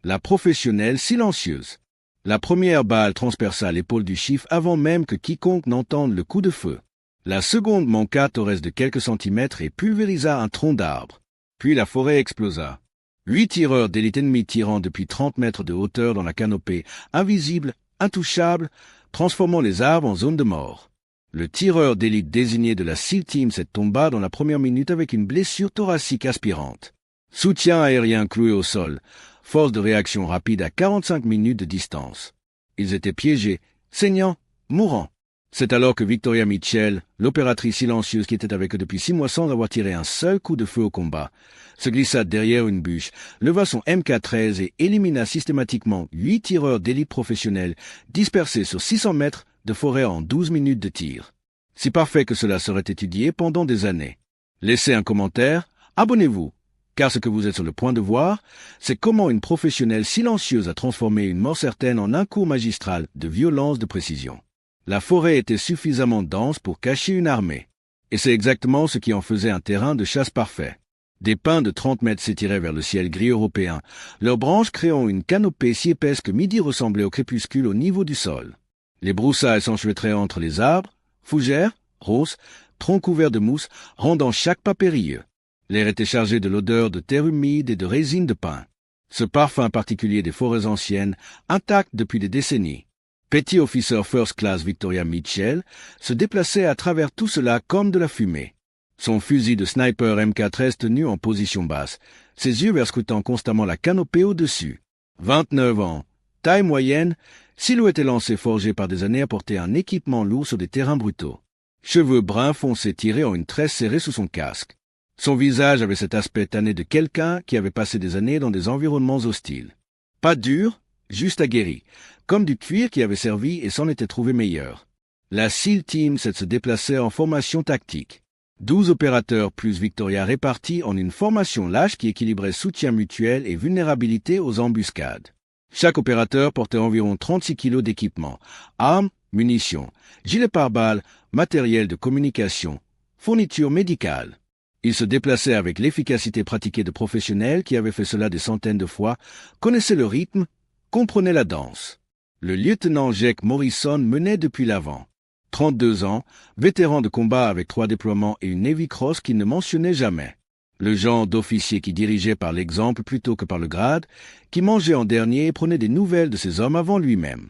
La professionnelle silencieuse. La première balle transperça l'épaule du chiffre avant même que quiconque n'entende le coup de feu. La seconde manqua Torres de quelques centimètres et pulvérisa un tronc d'arbre. Puis la forêt explosa. 8 tireurs d'élite ennemis tirant depuis 30 mètres de hauteur dans la canopée, invisibles, intouchables, transformant les arbres en zone de mort. Le tireur d'élite désigné de la SEAL Team tomba dans la première minute avec une blessure thoracique aspirante. Soutien aérien cloué au sol, force de réaction rapide à 45 minutes de distance. Ils étaient piégés, saignants, mourants. C'est alors que Victoria Mitchell, l'opératrice silencieuse qui était avec eux depuis 6 mois sans avoir tiré un seul coup de feu au combat, se glissa derrière une bûche, leva son MK13 et élimina systématiquement 8 tireurs d'élite professionnels dispersés sur 600 mètres de forêt en 12 minutes de tir. Si parfait que cela serait étudié pendant des années. Laissez un commentaire, abonnez-vous, car ce que vous êtes sur le point de voir, c'est comment une professionnelle silencieuse a transformé une mort certaine en un coup magistral de violence de précision. La forêt était suffisamment dense pour cacher une armée. Et c'est exactement ce qui en faisait un terrain de chasse parfait. Des pins de 30 mètres s'étiraient vers le ciel gris européen, leurs branches créant une canopée si épaisse que midi ressemblait au crépuscule au niveau du sol. Les broussailles s'enchevêtraient entre les arbres, fougères, ronces, troncs couverts de mousse, rendant chaque pas périlleux. L'air était chargé de l'odeur de terre humide et de résine de pin. Ce parfum particulier des forêts anciennes, intact depuis des décennies. Petty Officer First Class Victoria Mitchell se déplaçait à travers tout cela comme de la fumée. Son fusil de sniper MK13 tenu en position basse, ses yeux perscutant constamment la canopée au-dessus. 29 ans, taille moyenne, silhouette élancée forgée par des années à porter un équipement lourd sur des terrains brutaux. Cheveux bruns foncés tirés en une tresse serrée sous son casque. Son visage avait cet aspect tanné de quelqu'un qui avait passé des années dans des environnements hostiles. Pas dur, juste aguerri, comme du cuir qui avait servi et s'en était trouvé meilleur. La SEAL Team se déplaçait en formation tactique. 12 opérateurs plus Victoria répartis en une formation lâche qui équilibrait soutien mutuel et vulnérabilité aux embuscades. Chaque opérateur portait environ 36 kilos d'équipement, armes, munitions, gilets pare-balles, matériel de communication, fournitures médicales. Ils se déplaçaient avec l'efficacité pratiquée de professionnels qui avaient fait cela des centaines de fois, connaissaient le rythme, comprenaient la danse. Le lieutenant Jake Morrison menait depuis l'avant. 32 ans, vétéran de combat avec 3 déploiements et une Navy Cross qu'il ne mentionnait jamais. Le genre d'officier qui dirigeait par l'exemple plutôt que par le grade, qui mangeait en dernier et prenait des nouvelles de ses hommes avant lui-même.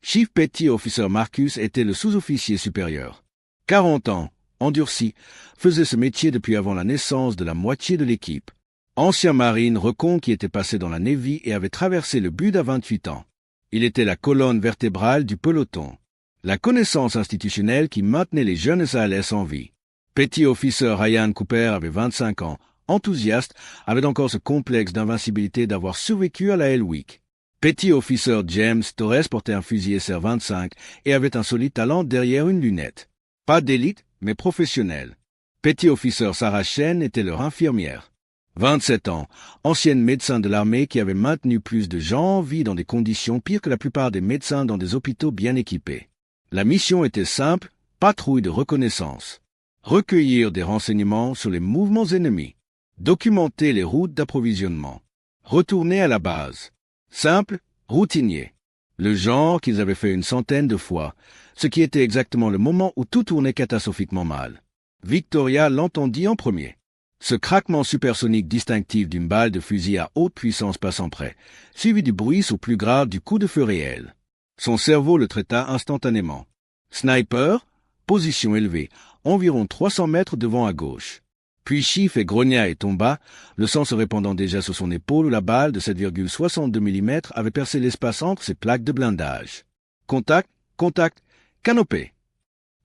Chief Petty Officer Marcus était le sous-officier supérieur. 40 ans, endurci, faisait ce métier depuis avant la naissance de la moitié de l'équipe. Ancien marine recon qui était passé dans la Navy et avait traversé le Bud à 28 ans. Il était la colonne vertébrale du peloton. La connaissance institutionnelle qui maintenait les jeunes SALS en vie. Petty Officer Ryan Cooper avait 25 ans, enthousiaste, avait encore ce complexe d'invincibilité d'avoir survécu à la Hell Week. Petty Officer James Torres portait un fusil SR-25 et avait un solide talent derrière une lunette. Pas d'élite, mais professionnel. Petty Officer Sarah Chen était leur infirmière. 27 ans, ancienne médecin de l'armée qui avait maintenu plus de gens en vie dans des conditions pires que la plupart des médecins dans des hôpitaux bien équipés. La mission était simple, patrouille de reconnaissance. Recueillir des renseignements sur les mouvements ennemis. Documenter les routes d'approvisionnement. Retourner à la base. Simple, routinier. Le genre qu'ils avaient fait une centaine de fois, ce qui était exactement le moment où tout tournait catastrophiquement mal. Victoria l'entendit en premier. Ce craquement supersonique distinctif d'une balle de fusil à haute puissance passant près, suivi du bruit sous plus grave du coup de feu réel. Son cerveau le traita instantanément. Sniper, position élevée, environ 300 mètres devant à gauche. Puis Chief et grogna et tomba, le sang se répandant déjà sur son épaule où la balle de 7,62 mm avait percé l'espace entre ses plaques de blindage. Contact, contact, canopée.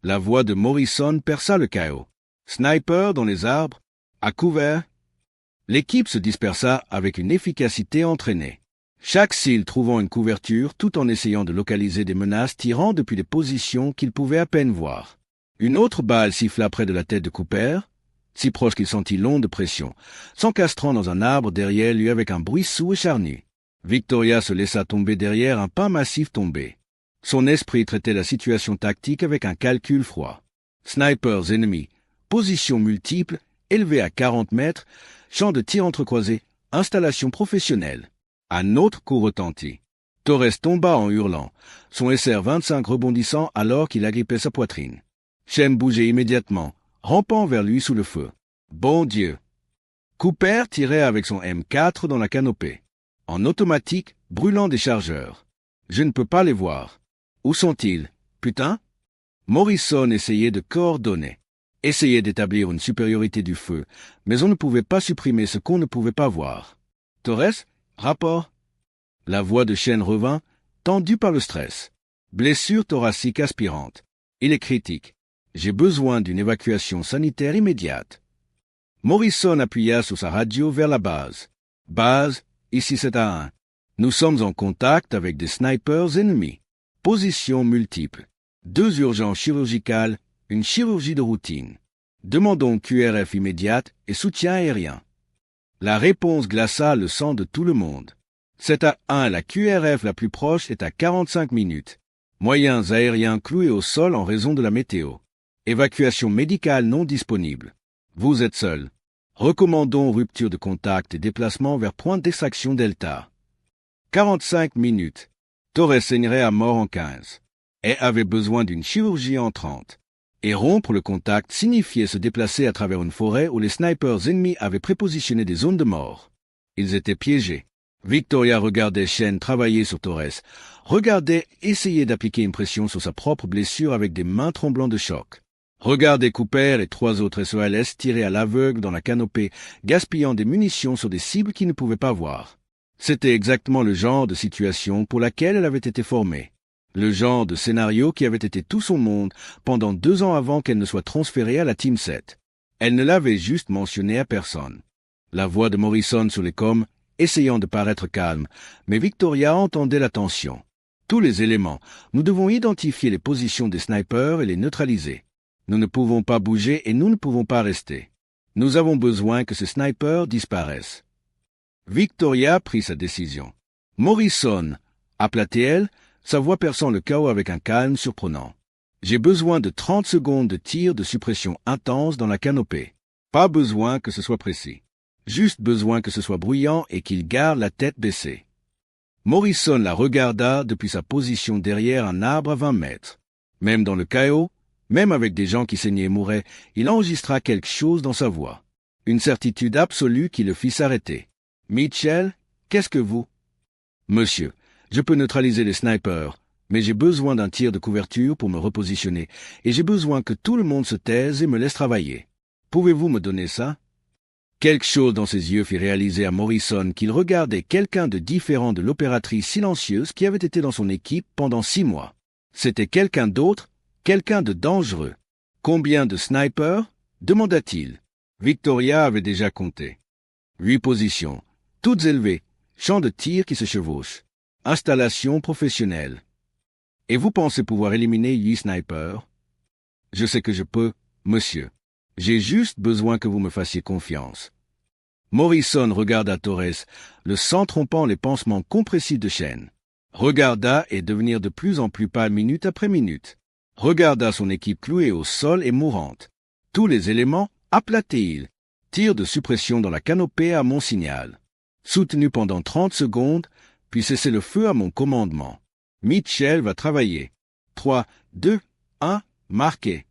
La voix de Morrison perça le chaos. Sniper dans les arbres, à couvert. L'équipe se dispersa avec une efficacité entraînée. Chaque SEAL trouvant une couverture tout en essayant de localiser des menaces tirant depuis des positions qu'il pouvait à peine voir. Une autre balle siffla près de la tête de Cooper, si proche qu'il sentit l'onde de pression, s'encastrant dans un arbre derrière lui avec un bruit sourd et charnu. Victoria se laissa tomber derrière un pin massif tombé. Son esprit traitait la situation tactique avec un calcul froid. Snipers ennemis, positions multiples, élevés à 40 mètres, champs de tir entrecroisés, installation professionnelle. Un autre coup retentit. Torres tomba en hurlant, son SR-25 rebondissant alors qu'il agrippait sa poitrine. Chen bougeait immédiatement, rampant vers lui sous le feu. Bon Dieu! Cooper tirait avec son M4 dans la canopée, en automatique, brûlant des chargeurs. Je ne peux pas les voir. Où sont-ils? Putain? Morrison essayait de coordonner, essayait d'établir une supériorité du feu, mais on ne pouvait pas supprimer ce qu'on ne pouvait pas voir. Torres, rapport? La voix de Chen revint, tendue par le stress. Blessure thoracique aspirante. Il est critique. J'ai besoin d'une évacuation sanitaire immédiate. Morrison appuya sur sa radio vers la base. Base, ici c'est à 1. Nous sommes en contact avec des snipers ennemis. Positions multiples. 2 urgences chirurgicales, une chirurgie de routine. Demandons QRF immédiate et soutien aérien. La réponse glaça le sang de tout le monde. C'est à 1, la QRF la plus proche est à 45 minutes. Moyens aériens cloués au sol en raison de la météo. Évacuation médicale non disponible. Vous êtes seul. Recommandons rupture de contact et déplacement vers point d'extraction Delta. 45 minutes. Torres saignerait à mort en 15. Et avait besoin d'une chirurgie en 30. Et rompre le contact signifiait se déplacer à travers une forêt où les snipers ennemis avaient prépositionné des zones de mort. Ils étaient piégés. Victoria regardait Chen travailler sur Torres, regardait essayer d'appliquer une pression sur sa propre blessure avec des mains tremblantes de choc. Regardait Cooper et 3 autres SOLS tirer à l'aveugle dans la canopée, gaspillant des munitions sur des cibles qu'ils ne pouvaient pas voir. C'était exactement le genre de situation pour laquelle elle avait été formée. Le genre de scénario qui avait été tout son monde pendant 2 ans avant qu'elle ne soit transférée à la Team 7. Elle ne l'avait juste mentionné à personne. La voix de Morrison sur les coms, essayant de paraître calme, mais Victoria entendait la tension. Tous les éléments, nous devons identifier les positions des snipers et les neutraliser. Nous ne pouvons pas bouger et nous ne pouvons pas rester. Nous avons besoin que ces snipers disparaissent. Victoria prit sa décision. Morrison, appela-t-elle, sa voix perçant le chaos avec un calme surprenant. J'ai besoin de 30 secondes de tir de suppression intense dans la canopée. Pas besoin que ce soit précis. Juste besoin que ce soit bruyant et qu'il garde la tête baissée. Morrison la regarda depuis sa position derrière un arbre à 20 mètres. Même dans le chaos, même avec des gens qui saignaient et mouraient, il enregistra quelque chose dans sa voix. Une certitude absolue qui le fit s'arrêter. « Mitchell, qu'est-ce que vous... » ?»« Monsieur, je peux neutraliser les snipers, mais j'ai besoin d'un tir de couverture pour me repositionner, et j'ai besoin que tout le monde se taise et me laisse travailler. Pouvez-vous me donner ça ?» Quelque chose dans ses yeux fit réaliser à Morrison qu'il regardait quelqu'un de différent de l'opératrice silencieuse qui avait été dans son équipe pendant 6 mois. C'était quelqu'un d'autre, quelqu'un de dangereux. Combien de snipers? Demanda-t-il. Victoria avait déjà compté. 8 positions, toutes élevées, champ de tir qui se chevauchent, installation professionnelle. Et vous pensez pouvoir éliminer 8 snipers? Je sais que je peux, monsieur. J'ai juste besoin que vous me fassiez confiance. Morrison regarda Torres, le sang trompant les pansements compressifs de Chen. Regarda et devenir de plus en plus pâle minute après minute. Regarda son équipe clouée au sol et mourante. Tous les éléments, aplatit-il. Tir de suppression dans la canopée à mon signal. Soutenu pendant 30 secondes, puis cesser le feu à mon commandement. Mitchell va travailler. 3, 2, 1, marqué.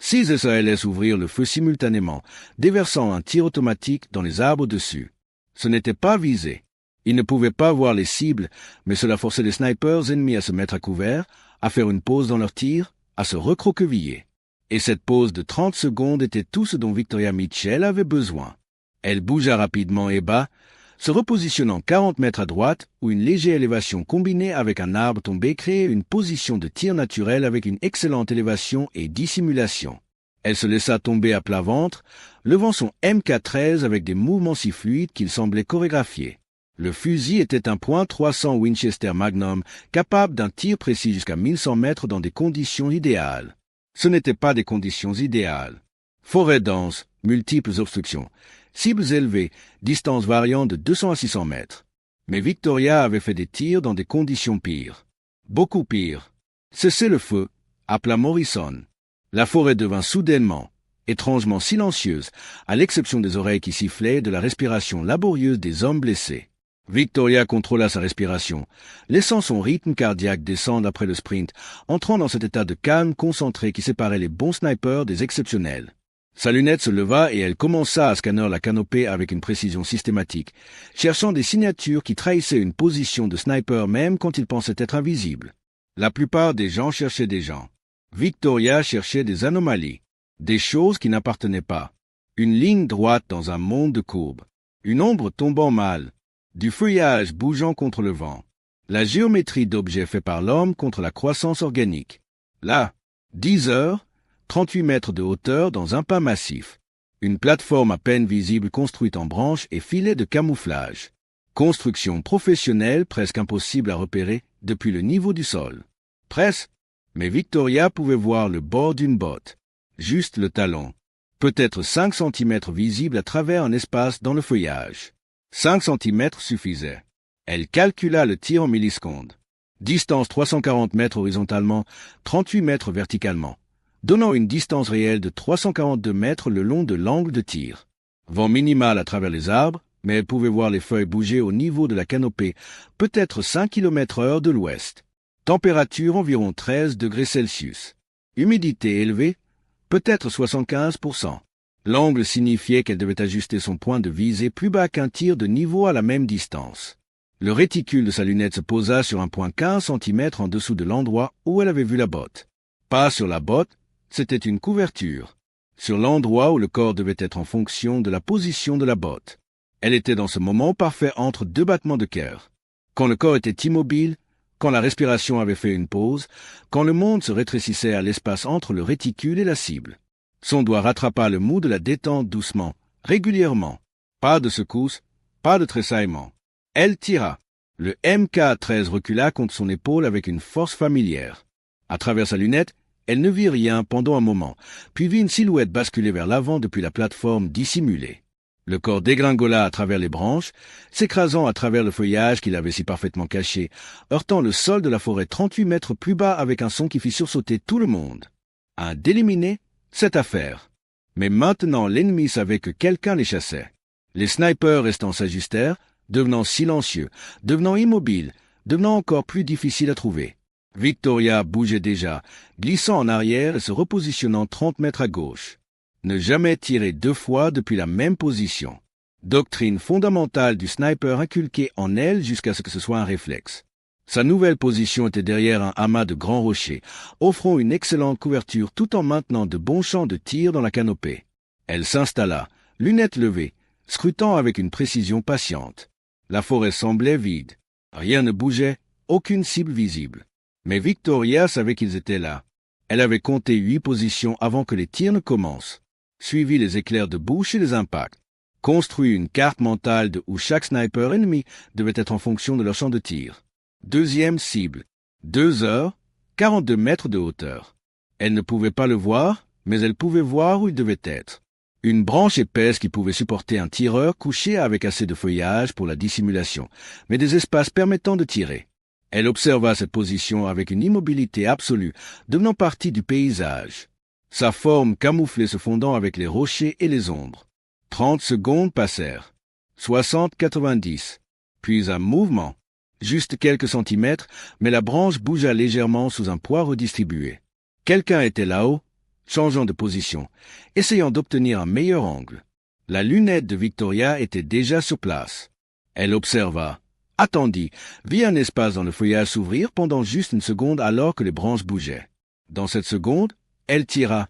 6 SALS ouvrirent le feu simultanément, déversant un tir automatique dans les arbres dessus. Ce n'était pas visé. Ils ne pouvaient pas voir les cibles, mais cela forçait les snipers ennemis à se mettre à couvert, à faire une pause dans leur tir, à se recroqueviller. Et cette pause de 30 secondes était tout ce dont Victoria Mitchell avait besoin. Elle bougea rapidement et bas, se repositionnant 40 mètres à droite, où une légère élévation combinée avec un arbre tombé créait une position de tir naturel avec une excellente élévation et dissimulation. Elle se laissa tomber à plat ventre, levant son MK13 avec des mouvements si fluides qu'il semblait chorégraphiés. Le fusil était un .300 Winchester Magnum, capable d'un tir précis jusqu'à 1100 mètres dans des conditions idéales. Ce n'étaient pas des conditions idéales. Forêt dense, multiples obstructions, cibles élevées, distances variant de 200 à 600 mètres. Mais Victoria avait fait des tirs dans des conditions pires. Beaucoup pires. Cessez le feu, appela Morrison. La forêt devint soudainement, étrangement silencieuse, à l'exception des oreilles qui sifflaient et de la respiration laborieuse des hommes blessés. Victoria contrôla sa respiration, laissant son rythme cardiaque descendre après le sprint, entrant dans cet état de calme concentré qui séparait les bons snipers des exceptionnels. Sa lunette se leva et elle commença à scanner la canopée avec une précision systématique, cherchant des signatures qui trahissaient une position de sniper même quand il pensait être invisible. La plupart des gens cherchaient des gens. Victoria cherchait des anomalies, des choses qui n'appartenaient pas. Une ligne droite dans un monde de courbes, une ombre tombant mal, du feuillage bougeant contre le vent, la géométrie d'objets faits par l'homme contre la croissance organique. Là, 10 heures, 38 mètres de hauteur dans un pas massif. Une plateforme à peine visible construite en branches et filets de camouflage. Construction professionnelle presque impossible à repérer depuis le niveau du sol. Presque, mais Victoria pouvait voir le bord d'une botte. Juste le talon. Peut-être 5 centimètres visibles à travers un espace dans le feuillage. 5 centimètres suffisait. Elle calcula le tir en millisecondes. Distance 340 mètres horizontalement, 38 mètres verticalement, donnant une distance réelle de 342 mètres le long de l'angle de tir. Vent minimal à travers les arbres, mais elle pouvait voir les feuilles bouger au niveau de la canopée, peut-être 5 km/h de l'ouest. Température environ 13 degrés Celsius. Humidité élevée, peut-être 75%. L'angle signifiait qu'elle devait ajuster son point de visée plus bas qu'un tir de niveau à la même distance. Le réticule de sa lunette se posa sur un point 15 cm en dessous de l'endroit où elle avait vu la botte. Pas sur la botte, c'était une couverture. Sur l'endroit où le corps devait être en fonction de la position de la botte. Elle était dans ce moment parfait entre deux battements de cœur. Quand le corps était immobile, quand la respiration avait fait une pause, quand le monde se rétrécissait à l'espace entre le réticule et la cible. Son doigt rattrapa le mou de la détente doucement, régulièrement. Pas de secousse, pas de tressaillement. Elle tira. Le MK-13 recula contre son épaule avec une force familière. À travers sa lunette, elle ne vit rien pendant un moment, puis vit une silhouette basculer vers l'avant depuis la plateforme dissimulée. Le corps dégringola à travers les branches, s'écrasant à travers le feuillage qu'il avait si parfaitement caché, heurtant le sol de la forêt 38 mètres plus bas avec un son qui fit sursauter tout le monde. Un d'éliminé, cette affaire. Mais maintenant l'ennemi savait que quelqu'un les chassait. Les snipers restant s'ajustèrent, devenant silencieux, devenant immobiles, devenant encore plus difficiles à trouver. Victoria bougeait déjà, glissant en arrière et se repositionnant 30 mètres à gauche. Ne jamais tirer 2 fois depuis la même position. Doctrine fondamentale du sniper inculquée en elle jusqu'à ce que ce soit un réflexe. Sa nouvelle position était derrière un amas de grands rochers, offrant une excellente couverture tout en maintenant de bons champs de tir dans la canopée. Elle s'installa, lunettes levées, scrutant avec une précision patiente. La forêt semblait vide. Rien ne bougeait, aucune cible visible. Mais Victoria savait qu'ils étaient là. Elle avait compté 8 positions avant que les tirs ne commencent. Suivi les éclairs de bouche et les impacts. Construit une carte mentale de où chaque sniper ennemi devait être en fonction de leur champ de tir. Deuxième cible. 2 heures, 42 mètres de hauteur. Elle ne pouvait pas le voir, mais elle pouvait voir où il devait être. Une branche épaisse qui pouvait supporter un tireur couché avec assez de feuillage pour la dissimulation, mais des espaces permettant de tirer. Elle observa cette position avec une immobilité absolue, devenant partie du paysage. Sa forme camouflée se fondant avec les rochers et les ombres. 30 secondes passèrent. 60-90. Puis un mouvement. Juste quelques centimètres, mais la branche bougea légèrement sous un poids redistribué. Quelqu'un était là-haut, changeant de position, essayant d'obtenir un meilleur angle. La lunette de Victoria était déjà sur place. Elle observa, attendit, vit un espace dans le feuillage s'ouvrir pendant juste une seconde alors que les branches bougeaient. Dans cette seconde, elle tira.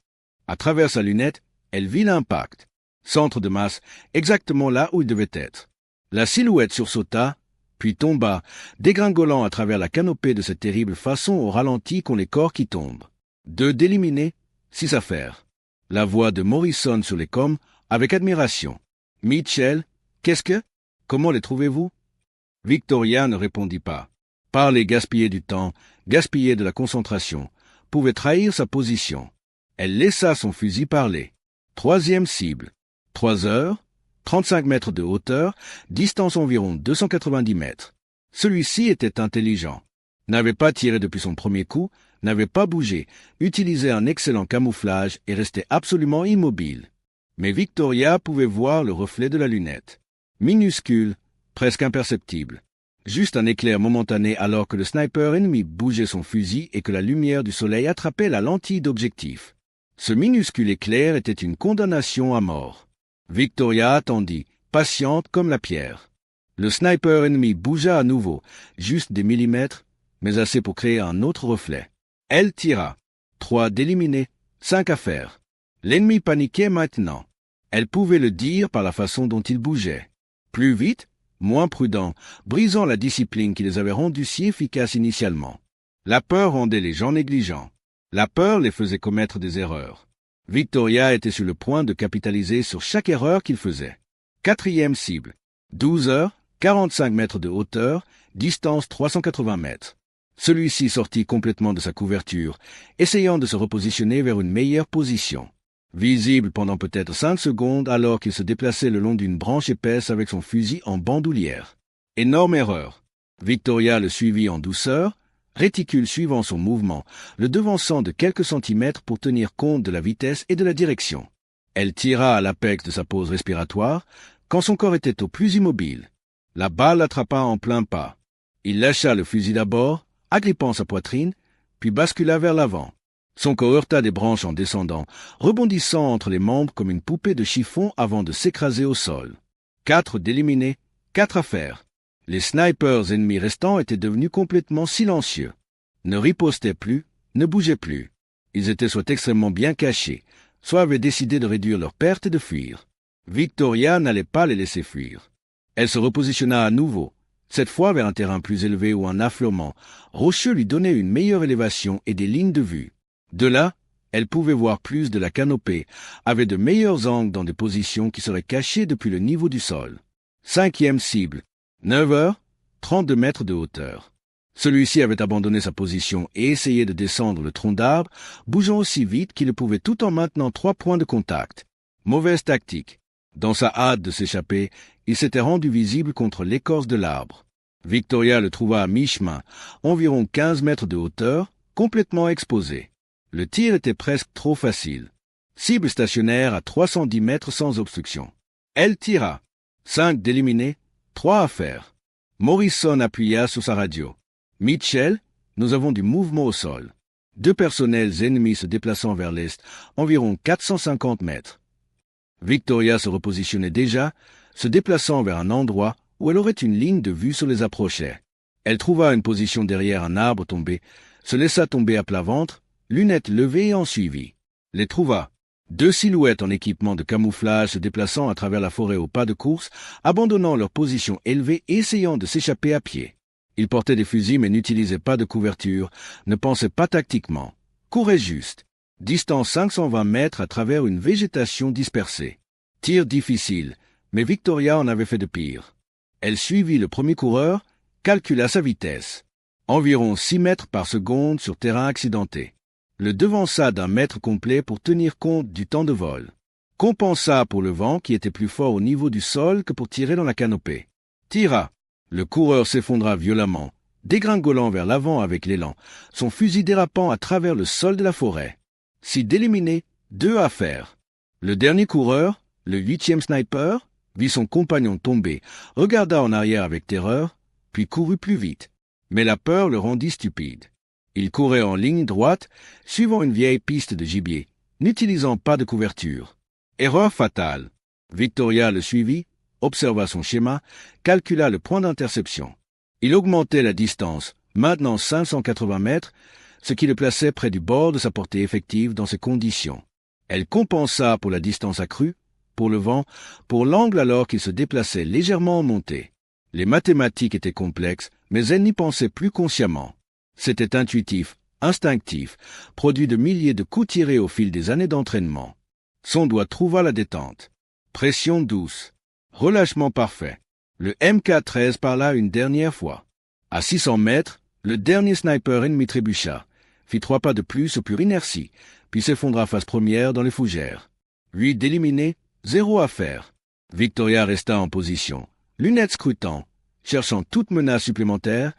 À travers sa lunette, elle vit l'impact. Centre de masse, exactement là où il devait être. La silhouette sursauta, puis tomba, dégringolant à travers la canopée de cette terrible façon au ralenti qu'ont les corps qui tombent. 2 d'éliminés, 6 à faire. La voix de Morrison sur les coms, avec admiration. « Mitchell, qu'est-ce que? Comment les trouvez-vous » Victoria ne répondit pas. Parler, gaspiller du temps, gaspiller de la concentration, pouvait trahir sa position. Elle laissa son fusil parler. 3e cible. 3 heures, 35 mètres de hauteur, distance environ 290 mètres. Celui-ci était intelligent. N'avait pas tiré depuis son premier coup, n'avait pas bougé, utilisait un excellent camouflage et restait absolument immobile. Mais Victoria pouvait voir le reflet de la lunette. Minuscule, presque imperceptible. Juste un éclair momentané alors que le sniper ennemi bougeait son fusil et que la lumière du soleil attrapait la lentille d'objectif. Ce minuscule éclair était une condamnation à mort. Victoria attendit, patiente comme la pierre. Le sniper ennemi bougea à nouveau, juste des millimètres, mais assez pour créer un autre reflet. Elle tira. 3 d'éliminés, 5 à faire. L'ennemi paniquait maintenant. Elle pouvait le dire par la façon dont il bougeait. Plus vite, moins prudent, brisant la discipline qui les avait rendus si efficaces initialement. La peur rendait les gens négligents. La peur les faisait commettre des erreurs. Victoria était sur le point de capitaliser sur chaque erreur qu'il faisait. 4e cible. 12 heures, 45 mètres de hauteur, distance 380 mètres. Celui-ci sortit complètement de sa couverture, essayant de se repositionner vers une meilleure position. Visible pendant peut-être 5 secondes alors qu'il se déplaçait le long d'une branche épaisse avec son fusil en bandoulière. Énorme erreur. Victoria le suivit en douceur, réticule suivant son mouvement, le devançant de quelques centimètres pour tenir compte de la vitesse et de la direction. Elle tira à l'apex de sa pause respiratoire, quand son corps était au plus immobile. La balle l'attrapa en plein pas. Il lâcha le fusil d'abord, agrippant sa poitrine, puis bascula vers l'avant. Son corps heurta des branches en descendant, rebondissant entre les membres comme une poupée de chiffon avant de s'écraser au sol. 4 d'éliminés, 4 à faire. Les snipers ennemis restants étaient devenus complètement silencieux. Ne ripostaient plus, ne bougeaient plus. Ils étaient soit extrêmement bien cachés, soit avaient décidé de réduire leurs pertes et de fuir. Victoria n'allait pas les laisser fuir. Elle se repositionna à nouveau, cette fois vers un terrain plus élevé où un affleurement rocheux lui donnait une meilleure élévation et des lignes de vue. De là, elle pouvait voir plus de la canopée, avait de meilleurs angles dans des positions qui seraient cachées depuis le niveau du sol. 5e cible. 9 heures, 32 mètres de hauteur. Celui-ci avait abandonné sa position et essayait de descendre le tronc d'arbre, bougeant aussi vite qu'il le pouvait tout en maintenant 3 points de contact. Mauvaise tactique. Dans sa hâte de s'échapper, il s'était rendu visible contre l'écorce de l'arbre. Victoria le trouva à mi-chemin, environ 15 mètres de hauteur, complètement exposé. Le tir était presque trop facile. Cible stationnaire à 310 mètres sans obstruction. Elle tira. 5 d'éliminés, 3 à faire. Morrison appuya sur sa radio. Mitchell, nous avons du mouvement au sol. 2 personnels ennemis se déplaçant vers l'est, environ 450 mètres. Victoria se repositionnait déjà, se déplaçant vers un endroit où elle aurait une ligne de vue sur les approchait. Elle trouva une position derrière un arbre tombé, se laissa tomber à plat ventre, lunettes levées et en suivit. Les trouva. 2 silhouettes en équipement de camouflage se déplaçant à travers la forêt au pas de course, abandonnant leur position élevée et essayant de s'échapper à pied. Ils portaient des fusils mais n'utilisaient pas de couverture, ne pensaient pas tactiquement, couraient juste. Distance 520 mètres à travers une végétation dispersée. Tir difficile, mais Victoria en avait fait de pire. Elle suivit le premier coureur, calcula sa vitesse. Environ 6 mètres par seconde sur terrain accidenté. Le devança d'un mètre complet pour tenir compte du temps de vol. Compensa pour le vent qui était plus fort au niveau du sol que pour tirer dans la canopée. Tira. Le coureur s'effondra violemment, dégringolant vers l'avant avec l'élan, son fusil dérapant à travers le sol de la forêt. 6 d'éliminés, 2 à faire. Le dernier coureur, le 8e sniper, vit son compagnon tomber, regarda en arrière avec terreur, puis courut plus vite. Mais la peur le rendit stupide. Il courait en ligne droite, suivant une vieille piste de gibier, n'utilisant pas de couverture. Erreur fatale. Victoria le suivit, observa son schéma, calcula le point d'interception. Il augmentait la distance, maintenant 580 mètres, ce qui le plaçait près du bord de sa portée effective dans ces conditions. Elle compensa pour la distance accrue, pour le vent, pour l'angle alors qu'il se déplaçait légèrement en montée. Les mathématiques étaient complexes, mais elle n'y pensait plus consciemment. C'était intuitif, instinctif, produit de milliers de coups tirés au fil des années d'entraînement. Son doigt trouva la détente. Pression douce. Relâchement parfait. Le MK-13 parla une dernière fois. À 600 mètres, le dernier sniper ennemi trébucha, fit 3 pas de plus au pure inertie, puis s'effondra face première dans les fougères. 8 d'éliminés, 0 à faire. Victoria resta en position, lunettes scrutant, cherchant toute menace supplémentaire,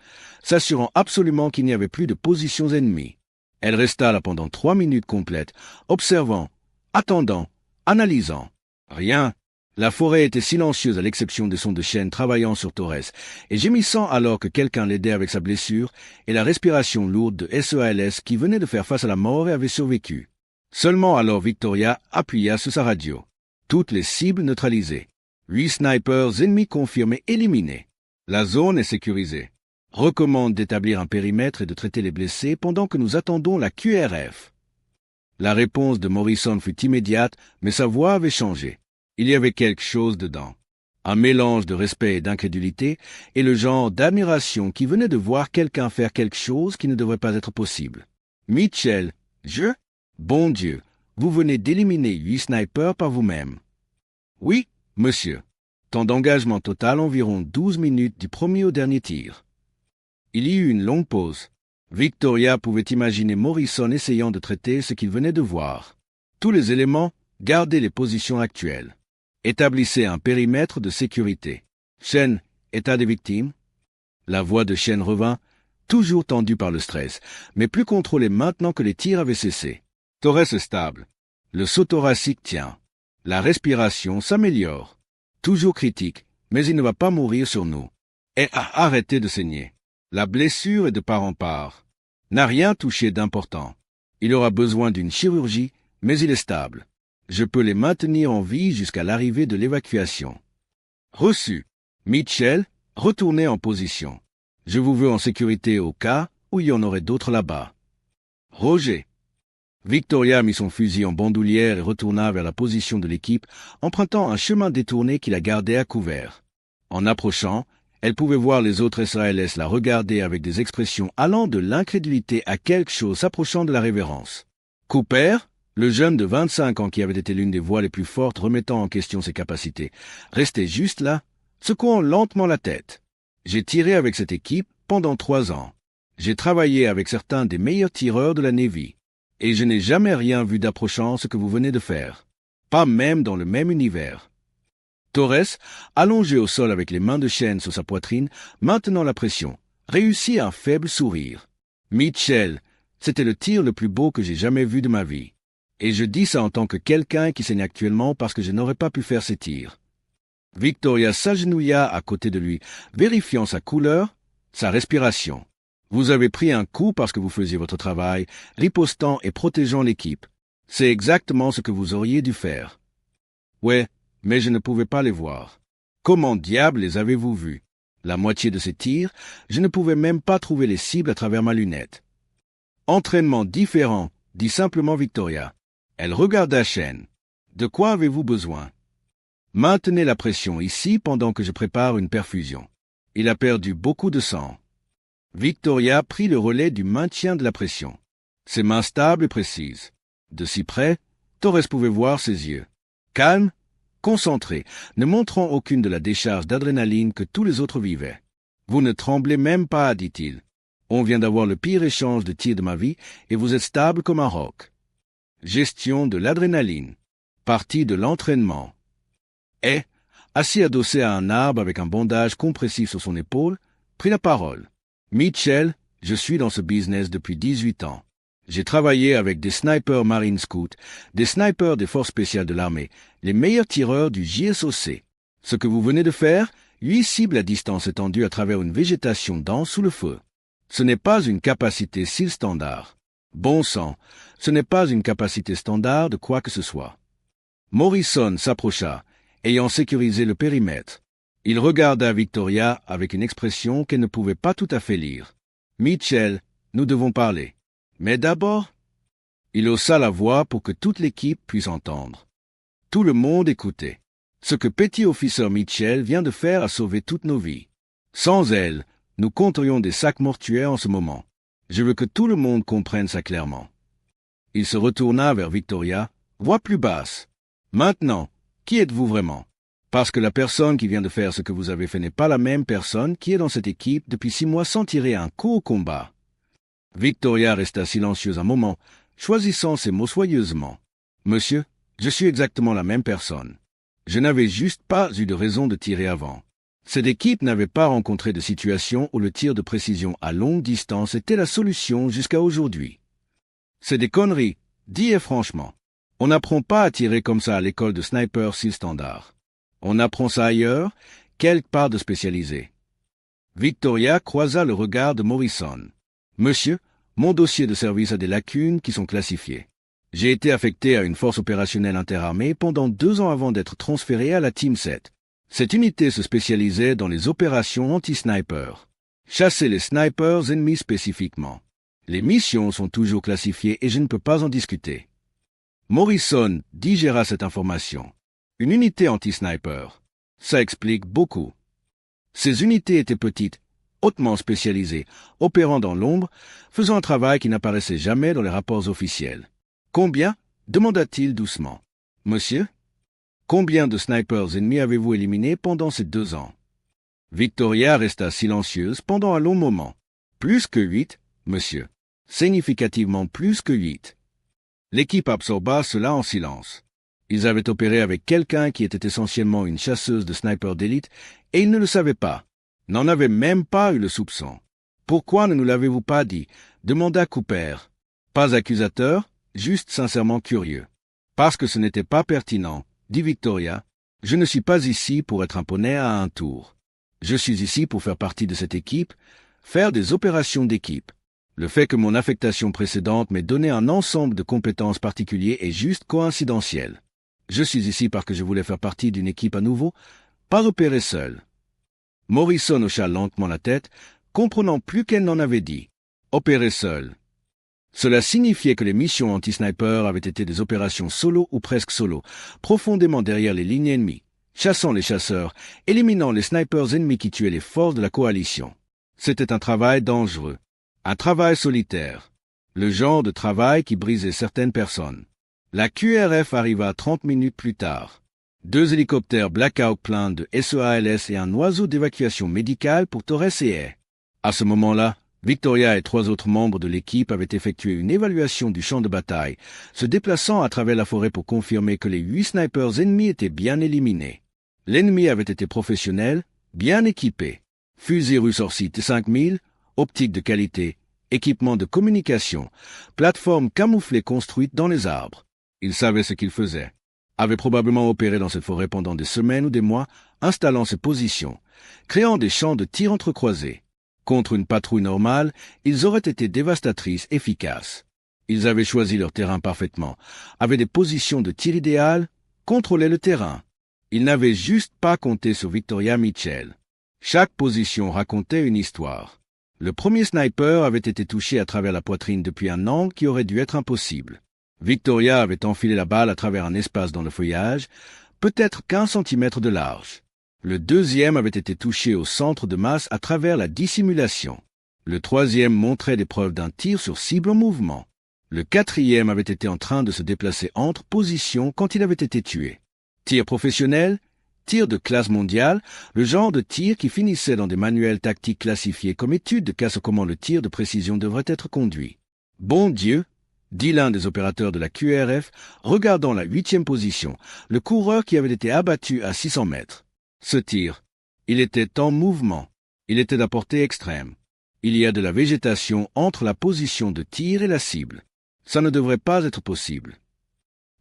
s'assurant absolument qu'il n'y avait plus de positions ennemies. Elle resta là pendant 3 minutes complètes, observant, attendant, analysant. Rien. La forêt était silencieuse à l'exception des sons de Shen travaillant sur Torres, et gémissant alors que quelqu'un l'aidait avec sa blessure, et la respiration lourde de SEALS qui venait de faire face à la mort et avait survécu. Seulement alors Victoria appuya sur sa radio. Toutes les cibles neutralisées. 8 snipers ennemis confirmés éliminés. La zone est sécurisée. Recommande d'établir un périmètre et de traiter les blessés pendant que nous attendons la QRF. La réponse de Morrison fut immédiate, mais sa voix avait changé. Il y avait quelque chose dedans. Un mélange de respect et d'incrédulité, et le genre d'admiration qui venait de voir quelqu'un faire quelque chose qui ne devrait pas être possible. Mitchell, je? Bon Dieu, vous venez d'éliminer 8 snipers par vous-même. Oui, monsieur. Temps d'engagement total environ 12 minutes du premier au dernier tir. Il y eut une longue pause. Victoria pouvait imaginer Morrison essayant de traiter ce qu'il venait de voir. Tous les éléments, gardez les positions actuelles. Établissez un périmètre de sécurité. Shen, état des victimes? La voix de Shen revint, toujours tendue par le stress, mais plus contrôlée maintenant que les tirs avaient cessé. Torres est stable. Le saut thoracique tient. La respiration s'améliore. Toujours critique, mais il ne va pas mourir sur nous. Et arrêtez de saigner. La blessure est de part en part. N'a rien touché d'important. Il aura besoin d'une chirurgie, mais il est stable. Je peux les maintenir en vie jusqu'à l'arrivée de l'évacuation. Reçu. Mitchell, retournez en position. Je vous veux en sécurité au cas où il y en aurait d'autres là-bas. Roger. Victoria mit son fusil en bandoulière et retourna vers la position de l'équipe, empruntant un chemin détourné qui la gardait à couvert. En approchant, elle pouvait voir les autres SALS la regarder avec des expressions allant de l'incrédulité à quelque chose s'approchant de la révérence. Cooper, le jeune de 25 ans qui avait été l'une des voix les plus fortes remettant en question ses capacités, restait juste là, secouant lentement la tête. J'ai tiré avec cette équipe pendant 3 ans. J'ai travaillé avec certains des meilleurs tireurs de la Navy. Et je n'ai jamais rien vu d'approchant ce que vous venez de faire. Pas même dans le même univers. Torres, allongé au sol avec les mains de Shen sur sa poitrine, maintenant la pression, réussit un faible sourire. Mitchell, c'était le tir le plus beau que j'ai jamais vu de ma vie. Et je dis ça en tant que quelqu'un qui saigne actuellement parce que je n'aurais pas pu faire ces tirs. Victoria s'agenouilla à côté de lui, vérifiant sa couleur, sa respiration. Vous avez pris un coup parce que vous faisiez votre travail, ripostant et protégeant l'équipe. C'est exactement ce que vous auriez dû faire. Ouais, mais je ne pouvais pas les voir. Comment diable les avez-vous vus? La moitié de ces tirs, je ne pouvais même pas trouver les cibles à travers ma lunette. Entraînement différent, dit simplement Victoria. Elle regarda Shen. De quoi avez-vous besoin? Maintenez la pression ici pendant que je prépare une perfusion. Il a perdu beaucoup de sang. Victoria prit le relais du maintien de la pression. Ses mains stables et précises. De si près, Torres pouvait voir ses yeux. Calme, concentré, ne montrant aucune de la décharge d'adrénaline que tous les autres vivaient. Vous ne tremblez même pas, dit-il. On vient d'avoir le pire échange de tirs de ma vie et vous êtes stable comme un roc. Gestion de l'adrénaline. Partie de l'entraînement. Et, assis adossé à un arbre avec un bandage compressif sur son épaule, prit la parole. Mitchell, je suis dans ce business depuis 18 ans. J'ai travaillé avec des snipers Marine Scouts, des snipers des forces spéciales de l'armée, les meilleurs tireurs du JSOC. Ce que vous venez de faire, 8 cibles à distance étendue à travers une végétation dense sous le feu. Ce n'est pas une capacité SEAL standard. Bon sang, ce n'est pas une capacité standard de quoi que ce soit. Morrison s'approcha, ayant sécurisé le périmètre. Il regarda Victoria avec une expression qu'elle ne pouvait pas tout à fait lire. « Mitchell, nous devons parler. Mais d'abord... » Il haussa la voix pour que toute l'équipe puisse entendre. Tout le monde écoutait. Ce que Petit Officer Mitchell vient de faire a sauvé toutes nos vies. Sans elle, nous compterions des sacs mortuaires en ce moment. Je veux que tout le monde comprenne ça clairement. Il se retourna vers Victoria, voix plus basse. « Maintenant, qui êtes-vous vraiment ? Parce que la personne qui vient de faire ce que vous avez fait n'est pas la même personne qui est dans cette équipe depuis 6 mois sans tirer un coup au combat. » Victoria resta silencieuse un moment, choisissant ses mots soigneusement. « Monsieur, je suis exactement la même personne. Je n'avais juste pas eu de raison de tirer avant. Cette équipe n'avait pas rencontré de situation où le tir de précision à longue distance était la solution jusqu'à aujourd'hui. C'est des conneries, dis-et franchement. On n'apprend pas à tirer comme ça à l'école de sniper SEAL standard. On apprend ça ailleurs, quelque part de spécialisé. Victoria croisa le regard de Morrison. Monsieur, mon dossier de service a des lacunes qui sont classifiées. J'ai été affecté à une force opérationnelle interarmée pendant 2 ans avant d'être transféré à la Team 7. Cette unité se spécialisait dans les opérations anti-sniper. Chasser les snipers ennemis spécifiquement. Les missions sont toujours classifiées et je ne peux pas en discuter. Morrison digéra cette information. Une unité anti-sniper. Ça explique beaucoup. Ces unités étaient petites, hautement spécialisées, opérant dans l'ombre, faisant un travail qui n'apparaissait jamais dans les rapports officiels. Combien? Demanda-t-il doucement. Monsieur? Combien de snipers ennemis avez-vous éliminés pendant ces 2 ans? Victoria resta silencieuse pendant un long moment. Plus que 8, monsieur. Significativement plus que 8. L'équipe absorba cela en silence. Ils avaient opéré avec quelqu'un qui était essentiellement une chasseuse de snipers d'élite et ils ne le savaient pas. N'en avaient même pas eu le soupçon. Pourquoi ne nous l'avez-vous pas dit? Demanda Cooper. Pas accusateur, juste sincèrement curieux. Parce que ce n'était pas pertinent, dit Victoria. Je ne suis pas ici pour être un poney à un tour. Je suis ici pour faire partie de cette équipe, faire des opérations d'équipe. Le fait que mon affectation précédente m'ait donné un ensemble de compétences particuliers est juste coïncidentiel. Je suis ici parce que je voulais faire partie d'une équipe à nouveau, pas opérer seul. Morrison hocha lentement la tête, comprenant plus qu'elle n'en avait dit. Opérer seul. Cela signifiait que les missions anti-sniper avaient été des opérations solo ou presque solo, profondément derrière les lignes ennemies, chassant les chasseurs, éliminant les snipers ennemis qui tuaient les forces de la coalition. C'était un travail dangereux, un travail solitaire, le genre de travail qui brisait certaines personnes. La QRF arriva 30 minutes plus tard. 2 hélicoptères Black Hawk pleins de SEALS et un oiseau d'évacuation médicale pour Torres et Hay. À ce moment-là, Victoria et 3 autres membres de l'équipe avaient effectué une évaluation du champ de bataille, se déplaçant à travers la forêt pour confirmer que les 8 snipers ennemis étaient bien éliminés. L'ennemi avait été professionnel, bien équipé. Fusils Rusorsi T5000, optique de qualité, équipement de communication, plateforme camouflée construite dans les arbres. Ils savaient ce qu'ils faisaient. Avaient probablement opéré dans cette forêt pendant des semaines ou des mois, installant ces positions, créant des champs de tir entrecroisés. Contre une patrouille normale, ils auraient été dévastatrices efficaces. Ils avaient choisi leur terrain parfaitement, avaient des positions de tir idéales, contrôlaient le terrain. Ils n'avaient juste pas compté sur Victoria Mitchell. Chaque position racontait une histoire. Le premier sniper avait été touché à travers la poitrine depuis un angle qui aurait dû être impossible. Victoria avait enfilé la balle à travers un espace dans le feuillage, peut-être 15 centimètres de large. Le deuxième avait été touché au centre de masse à travers la dissimulation. Le troisième montrait des preuves d'un tir sur cible en mouvement. Le quatrième avait été en train de se déplacer entre positions quand il avait été tué. Tir professionnel, tir de classe mondiale, le genre de tir qui finissait dans des manuels tactiques classifiés comme études de cas sur comment le tir de précision devrait être conduit. Bon Dieu, dit l'un des opérateurs de la QRF, regardant la 8e position, le coureur qui avait été abattu à 600 mètres. Ce tir, il était en mouvement, il était à portée extrême. Il y a de la végétation entre la position de tir et la cible. Ça ne devrait pas être possible.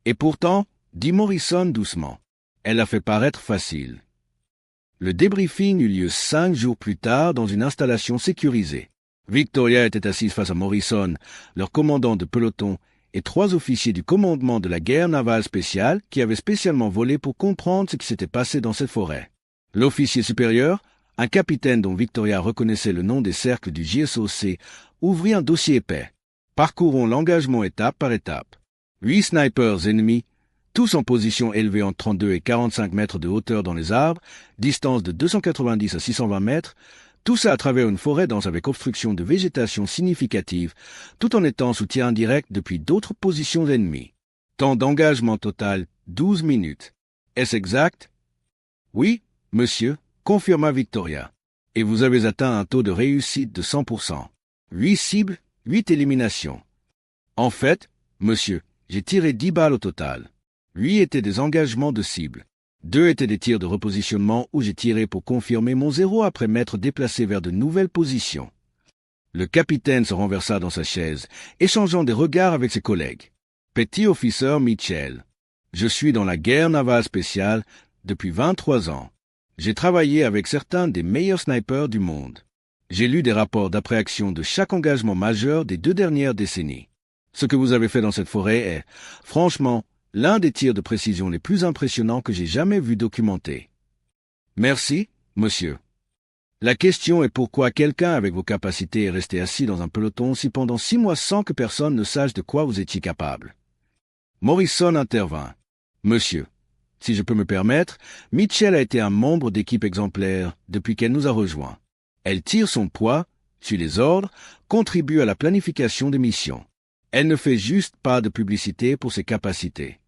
Et pourtant, dit Morrison doucement, elle l'a fait paraître facile. Le débriefing eut lieu 5 jours plus tard dans une installation sécurisée. Victoria était assise face à Morrison, leur commandant de peloton, et 3 officiers du commandement de la guerre navale spéciale qui avaient spécialement volé pour comprendre ce qui s'était passé dans cette forêt. L'officier supérieur, un capitaine dont Victoria reconnaissait le nom des cercles du JSOC, ouvrit un dossier épais. Parcourons l'engagement étape par étape. 8 snipers ennemis, tous en position élevée entre 32 et 45 mètres de hauteur dans les arbres, distance de 290 à 620 mètres, tout ça à travers une forêt dense avec obstruction de végétation significative, tout en étant sous tir indirect depuis d'autres positions ennemies. Temps d'engagement total, 12 minutes. Est-ce exact? Oui, monsieur, confirma Victoria. Et vous avez atteint un taux de réussite de 100%. 8 cibles, 8 éliminations. En fait, monsieur, j'ai tiré 10 balles au total. 8 étaient des engagements de cible. 2 étaient des tirs de repositionnement où j'ai tiré pour confirmer mon 0 après m'être déplacé vers de nouvelles positions. Le capitaine se renversa dans sa chaise, échangeant des regards avec ses collègues. Petit officer Mitchell. Je suis dans la guerre navale spéciale, depuis 23 ans. J'ai travaillé avec certains des meilleurs snipers du monde. J'ai lu des rapports d'après-action de chaque engagement majeur des 2 dernières décennies. Ce que vous avez fait dans cette forêt est, franchement, l'un des tirs de précision les plus impressionnants que j'ai jamais vu documentés. Merci, monsieur. La question est pourquoi quelqu'un avec vos capacités est resté assis dans un peloton si pendant 6 mois sans que personne ne sache de quoi vous étiez capable. Morrison intervint. Monsieur, si je peux me permettre, Mitchell a été un membre d'équipe exemplaire depuis qu'elle nous a rejoints. Elle tire son poids, suit les ordres, contribue à la planification des missions. Elle ne fait juste pas de publicité pour ses capacités.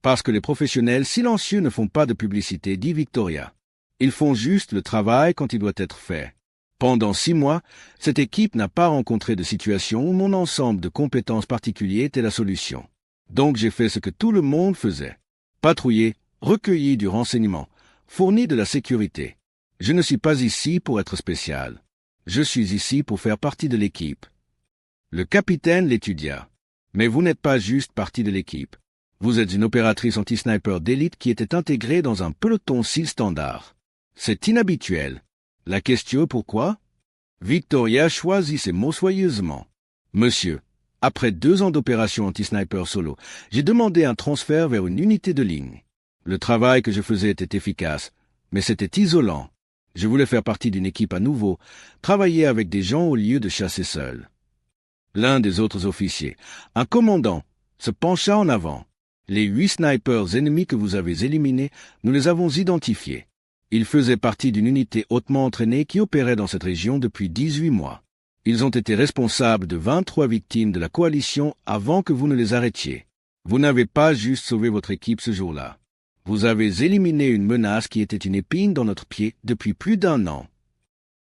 Parce que les professionnels silencieux ne font pas de publicité, dit Victoria. Ils font juste le travail quand il doit être fait. Pendant 6 mois, cette équipe n'a pas rencontré de situation où mon ensemble de compétences particulières était la solution. Donc j'ai fait ce que tout le monde faisait. Patrouiller, recueillir du renseignement, fournir de la sécurité. Je ne suis pas ici pour être spécial. Je suis ici pour faire partie de l'équipe. Le capitaine l'étudia. Mais vous n'êtes pas juste partie de l'équipe. Vous êtes une opératrice anti-sniper d'élite qui était intégrée dans un peloton SEAL standard. C'est inhabituel. La question pourquoi? Victoria choisit ses mots soigneusement. Monsieur, après 2 ans d'opération anti-sniper solo, j'ai demandé un transfert vers une unité de ligne. Le travail que je faisais était efficace, mais c'était isolant. Je voulais faire partie d'une équipe à nouveau, travailler avec des gens au lieu de chasser seul. L'un des autres officiers, un commandant, se pencha en avant. Les 8 snipers ennemis que vous avez éliminés, nous les avons identifiés. Ils faisaient partie d'une unité hautement entraînée qui opérait dans cette région depuis 18 mois. Ils ont été responsables de 23 victimes de la coalition avant que vous ne les arrêtiez. Vous n'avez pas juste sauvé votre équipe ce jour-là. Vous avez éliminé une menace qui était une épine dans notre pied depuis plus d'1 an.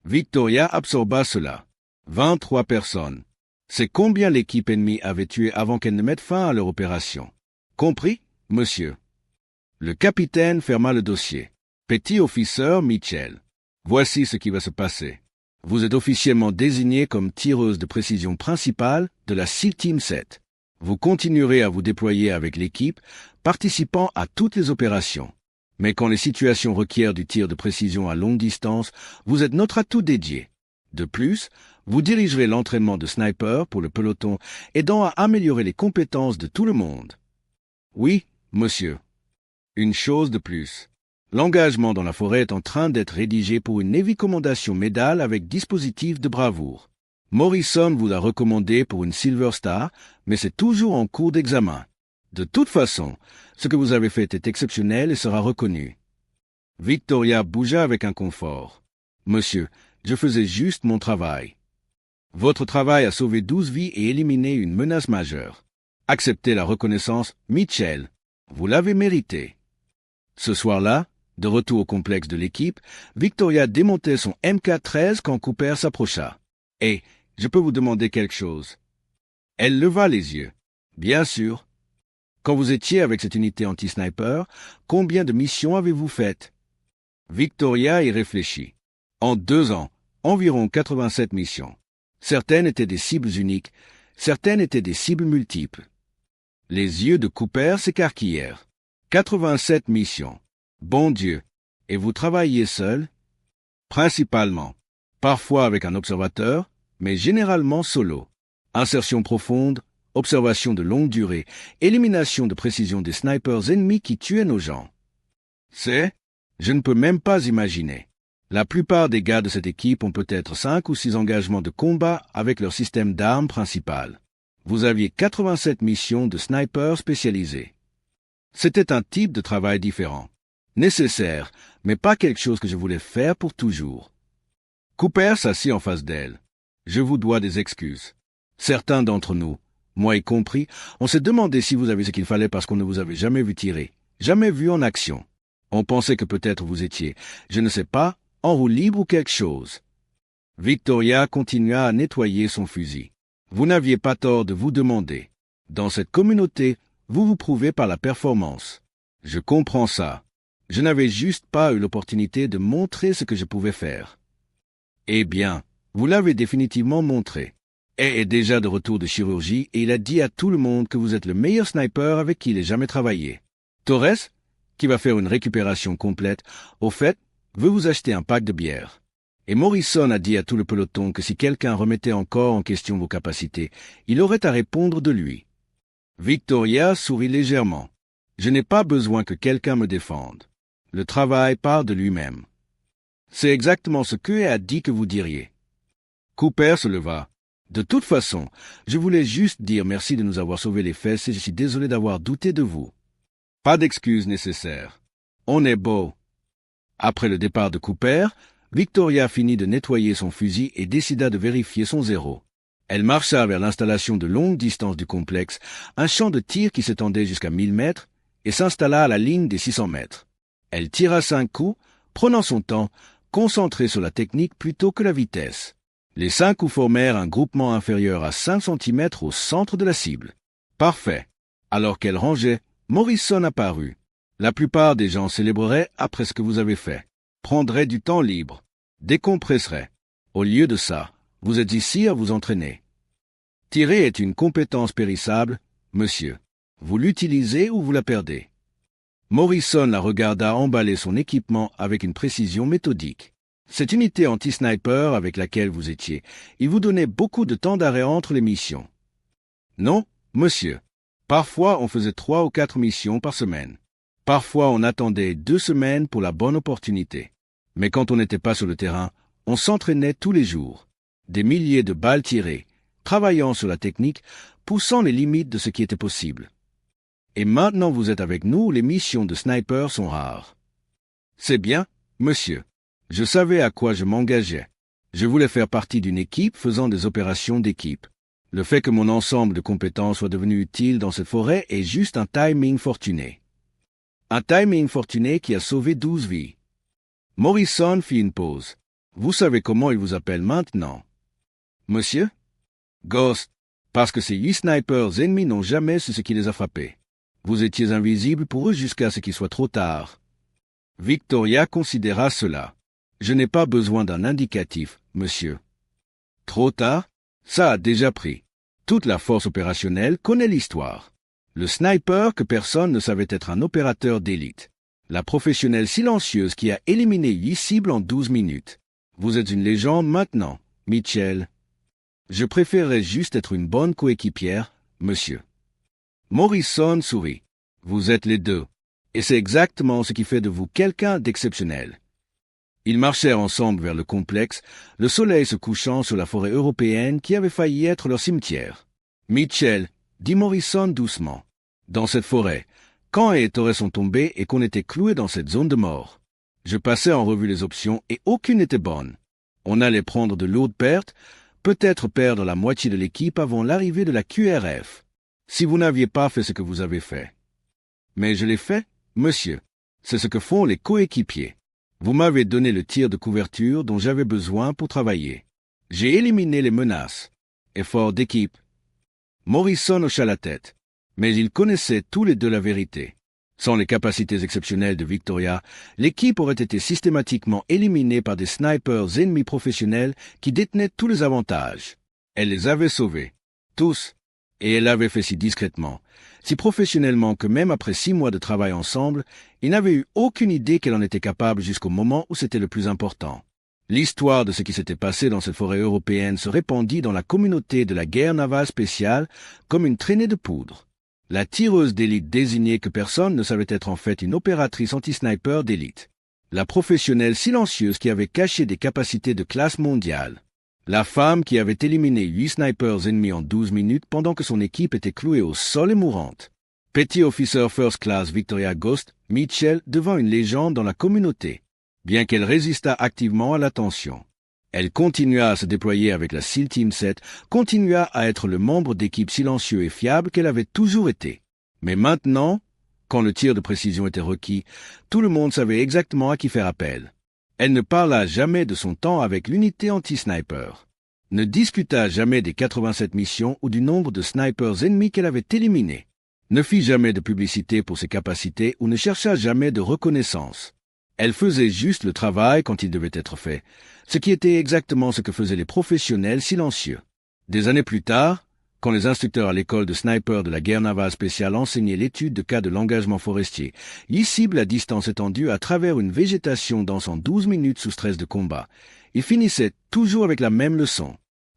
Victoria absorba cela. 23 personnes. C'est combien l'équipe ennemie avait tué avant qu'elle ne mette fin à leur opération. Compris, monsieur? Le capitaine ferma le dossier. Petit officer Mitchell. Voici ce qui va se passer. Vous êtes officiellement désigné comme tireuse de précision principale de la SEAL Team 7. Vous continuerez à vous déployer avec l'équipe, participant à toutes les opérations. Mais quand les situations requièrent du tir de précision à longue distance, vous êtes notre atout dédié. De plus, vous dirigerez l'entraînement de sniper pour le peloton, aidant à améliorer les compétences de tout le monde. Oui, monsieur. Une chose de plus. L'engagement dans la forêt est en train d'être rédigé pour une Navy Commendation médaille avec dispositif de bravoure. Morrison vous l'a recommandé pour une Silver Star, mais c'est toujours en cours d'examen. De toute façon, ce que vous avez fait est exceptionnel et sera reconnu. Victoria bougea avec inconfort. Monsieur, je faisais juste mon travail. Votre travail a sauvé 12 vies et éliminé une menace majeure. Acceptez la reconnaissance, Mitchell. Vous l'avez mérité. Ce soir-là, de retour au complexe de l'équipe, Victoria démontait son MK13 quand Cooper s'approcha. « Et je peux vous demander quelque chose ?» Elle leva les yeux. « Bien sûr. Quand vous étiez avec cette unité anti-sniper, combien de missions avez-vous faites ?» Victoria y réfléchit. En 2 ans, environ 87 missions. Certaines étaient des cibles uniques, certaines étaient des cibles multiples. Les yeux de Cooper s'écarquillèrent. 87 missions. Bon Dieu. Et vous travaillez seul? Principalement. Parfois avec un observateur, mais généralement solo. Insertion profonde, observation de longue durée, élimination de précision des snipers ennemis qui tuaient nos gens. Je ne peux même pas imaginer. La plupart des gars de cette équipe ont peut-être 5 ou 6 engagements de combat avec leur système d'armes principal. Vous aviez 87 missions de snipers spécialisés. C'était un type de travail différent. Nécessaire, mais pas quelque chose que je voulais faire pour toujours. Cooper s'assit en face d'elle. Je vous dois des excuses. Certains d'entre nous, moi y compris, on s'est demandé si vous avez ce qu'il fallait parce qu'on ne vous avait jamais vu tirer, jamais vu en action. On pensait que peut-être vous étiez, je ne sais pas, en roue libre ou quelque chose. Victoria continua à nettoyer son fusil. Vous n'aviez pas tort de vous demander. Dans cette communauté, vous vous prouvez par la performance. Je comprends ça. Je n'avais juste pas eu l'opportunité de montrer ce que je pouvais faire. Eh bien, vous l'avez définitivement montré. Et est déjà de retour de chirurgie et il a dit à tout le monde que vous êtes le meilleur sniper avec qui il ait jamais travaillé. Torres, qui va faire une récupération complète, au fait, veut vous acheter un pack de bière. Et Morrison a dit à tout le peloton que si quelqu'un remettait encore en question vos capacités, il aurait à répondre de lui. Victoria sourit légèrement. Je n'ai pas besoin que quelqu'un me défende. Le travail part de lui-même. C'est exactement ce que a dit que vous diriez. Cooper se leva. De toute façon, je voulais juste dire merci de nous avoir sauvé les fesses et je suis désolé d'avoir douté de vous. Pas d'excuses nécessaires. On est beau. Après le départ de Cooper, Victoria finit de nettoyer son fusil et décida de vérifier son zéro. Elle marcha vers l'installation de longue distance du complexe, un champ de tir qui s'étendait jusqu'à 1000 mètres, et s'installa à la ligne des 600 mètres. Elle tira 5 coups, prenant son temps, concentrée sur la technique plutôt que la vitesse. Les 5 coups formèrent un groupement inférieur à 5 cm au centre de la cible. Parfait. Alors qu'elle rangeait, Morrison apparut. La plupart des gens célébreraient après ce que vous avez fait. Prendraient du temps libre. Décompresseraient. Au lieu de ça, vous êtes ici à vous entraîner. Tirer est une compétence périssable, monsieur. Vous l'utilisez ou vous la perdez. Morrison la regarda emballer son équipement avec une précision méthodique. Cette unité anti-sniper avec laquelle vous étiez, il vous donnait beaucoup de temps d'arrêt entre les missions. Non, monsieur. Parfois, on faisait 3 ou 4 missions par semaine. Parfois, on attendait 2 semaines pour la bonne opportunité. Mais quand on n'était pas sur le terrain, on s'entraînait tous les jours. Des milliers de balles tirées, travaillant sur la technique, poussant les limites de ce qui était possible. Et maintenant vous êtes avec nous, les missions de sniper sont rares. C'est bien, monsieur. Je savais à quoi je m'engageais. Je voulais faire partie d'une équipe faisant des opérations d'équipe. Le fait que mon ensemble de compétences soit devenu utile dans cette forêt est juste un timing fortuné. Un timing fortuné qui a sauvé 12 vies. Morrison fit une pause. Vous savez comment il vous appelle maintenant? Monsieur? Ghost, parce que ces 8 snipers ennemis n'ont jamais su ce qui les a frappés. Vous étiez invisible pour eux jusqu'à ce qu'il soit trop tard. Victoria considéra cela. Je n'ai pas besoin d'un indicatif, monsieur. Trop tard? Ça a déjà pris. Toute la force opérationnelle connaît l'histoire. Le sniper que personne ne savait être un opérateur d'élite. La professionnelle silencieuse qui a éliminé 8 cibles en 12 minutes. Vous êtes une légende maintenant, Mitchell. Je préférerais juste être une bonne coéquipière, monsieur. Morrison sourit. Vous êtes les deux. Et c'est exactement ce qui fait de vous quelqu'un d'exceptionnel. Ils marchèrent ensemble vers le complexe, le soleil se couchant sur la forêt européenne qui avait failli être leur cimetière. Mitchell, dit Morrison doucement. Dans cette forêt, quand et Torres sont tombés et qu'on était cloués dans cette zone de mort. Je passais en revue les options et aucune n'était bonne. On allait prendre de lourdes pertes, peut-être perdre la moitié de l'équipe avant l'arrivée de la QRF. Si vous n'aviez pas fait ce que vous avez fait. Mais je l'ai fait, monsieur. C'est ce que font les coéquipiers. Vous m'avez donné le tir de couverture dont j'avais besoin pour travailler. J'ai éliminé les menaces. Effort d'équipe. Morrison hocha la tête. Mais ils connaissaient tous les deux la vérité. Sans les capacités exceptionnelles de Victoria, l'équipe aurait été systématiquement éliminée par des snipers ennemis professionnels qui détenaient tous les avantages. Elle les avait sauvés. Tous. Et elle l'avait fait si discrètement, si professionnellement que même après 6 mois de travail ensemble, ils n'avaient eu aucune idée qu'elle en était capable jusqu'au moment où c'était le plus important. L'histoire de ce qui s'était passé dans cette forêt européenne se répandit dans la communauté de la guerre navale spéciale comme une traînée de poudre. La tireuse d'élite désignée que personne ne savait être en fait une opératrice anti-sniper d'élite. La professionnelle silencieuse qui avait caché des capacités de classe mondiale. La femme qui avait éliminé 8 snipers ennemis en 12 minutes pendant que son équipe était clouée au sol et mourante. Petty Officer First Class Victoria Ghost, Mitchell devint une légende dans la communauté, bien qu'elle résistât activement à la tension. Elle continua à se déployer avec la SEAL Team 7, continua à être le membre d'équipe silencieux et fiable qu'elle avait toujours été. Mais maintenant, quand le tir de précision était requis, tout le monde savait exactement à qui faire appel. Elle ne parla jamais de son temps avec l'unité anti-sniper. Ne discuta jamais des 87 missions ou du nombre de snipers ennemis qu'elle avait éliminés. Ne fit jamais de publicité pour ses capacités ou ne chercha jamais de reconnaissance. Elle faisait juste le travail quand il devait être fait, ce qui était exactement ce que faisaient les professionnels silencieux. Des années plus tard, Quand les instructeurs à l'école de sniper de la guerre navale spéciale enseignaient l'étude de cas de l'engagement forestier, ils ciblent à distance étendue à travers une végétation dansant 12 minutes sous stress de combat. Ils finissaient toujours avec la même leçon.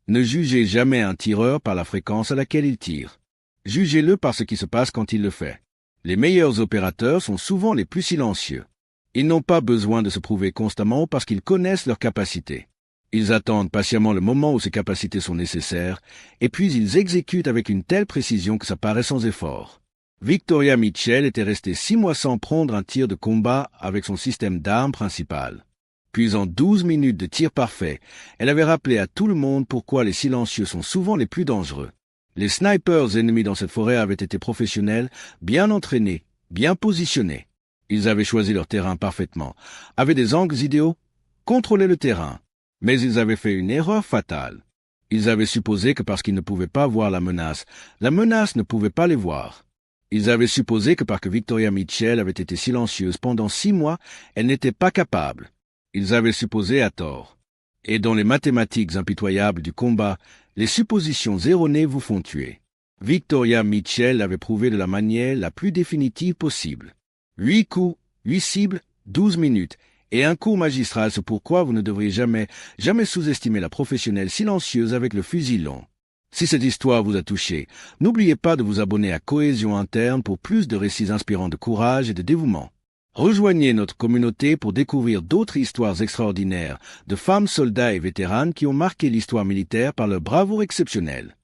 Ne jugez jamais un tireur par la fréquence à laquelle il tire. Jugez-le par ce qui se passe quand il le fait. Les meilleurs opérateurs sont souvent les plus silencieux. Ils n'ont pas besoin de se prouver constamment parce qu'ils connaissent leurs capacités. Ils attendent patiemment le moment où ces capacités sont nécessaires, et puis ils exécutent avec une telle précision que ça paraît sans effort. Victoria Mitchell était restée 6 mois sans prendre un tir de combat avec son système d'armes principal. Puis en 12 minutes de tir parfait, elle avait rappelé à tout le monde pourquoi les silencieux sont souvent les plus dangereux. Les snipers ennemis dans cette forêt avaient été professionnels, bien entraînés, bien positionnés. Ils avaient choisi leur terrain parfaitement, avaient des angles idéaux, contrôlaient le terrain. Mais ils avaient fait une erreur fatale. Ils avaient supposé que parce qu'ils ne pouvaient pas voir la menace ne pouvait pas les voir. Ils avaient supposé que parce que Victoria Mitchell avait été silencieuse pendant 6 mois, elle n'était pas capable. Ils avaient supposé à tort. Et dans les mathématiques impitoyables du combat, les suppositions erronées vous font tuer. Victoria Mitchell l'avait prouvé de la manière la plus définitive possible. 8 coups, 8 cibles, 12 minutes, et un cours magistral, c'est pourquoi vous ne devriez jamais sous-estimer la professionnelle silencieuse avec le fusil long. Si cette histoire vous a touché, n'oubliez pas de vous abonner à Cohésion Interne pour plus de récits inspirants de courage et de dévouement. Rejoignez notre communauté pour découvrir d'autres histoires extraordinaires de femmes, soldats et vétérans qui ont marqué l'histoire militaire par leur bravoure exceptionnelle.